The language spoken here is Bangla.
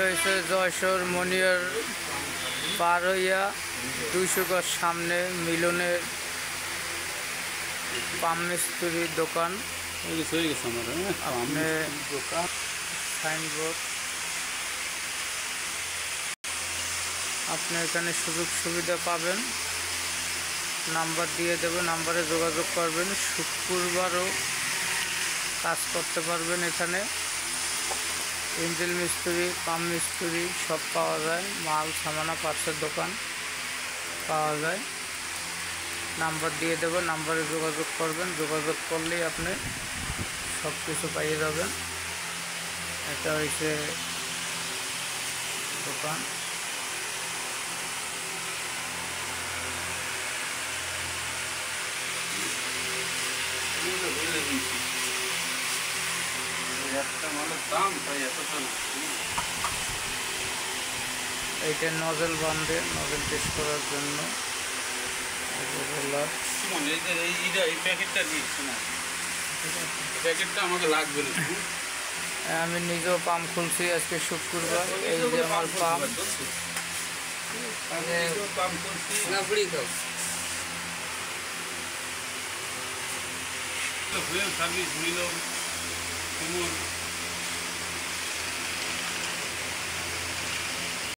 হয়েছে যশোর মনিয়ার পার হইয়া 200 গজ সামনে মিলনের পাম মিস্ত্রির দোকান। আপনি সাইনবোর্ড, আপনি এখানে সুযোগ সুবিধা পাবেন। নাম্বার দিয়ে দেবে, নাম্বারে যোগাযোগ করবেন। শুক্রবারও কাজ করতে পারবেন। এখানে ইঞ্জিল মিস্ত্রি, পাম মিস্ত্রি সব পাওয়া যায়। মাল সামানা পার্সের দোকান পাওয়া যায়। নাম্বার দিয়ে দেবো, নাম্বারে যোগাযোগ করবেন। যোগাযোগ করলেই আপনি সব কিছু পাইয়ে যাবেন। এটা হচ্ছে দোকান। এইটা নজল বান্ধে, নজল টেস্ট করার জন্য। আমি নিজেও পাম্প খুলছি আজকে শুক্রবার। এই যে আমার পাম্প। সার্ভিস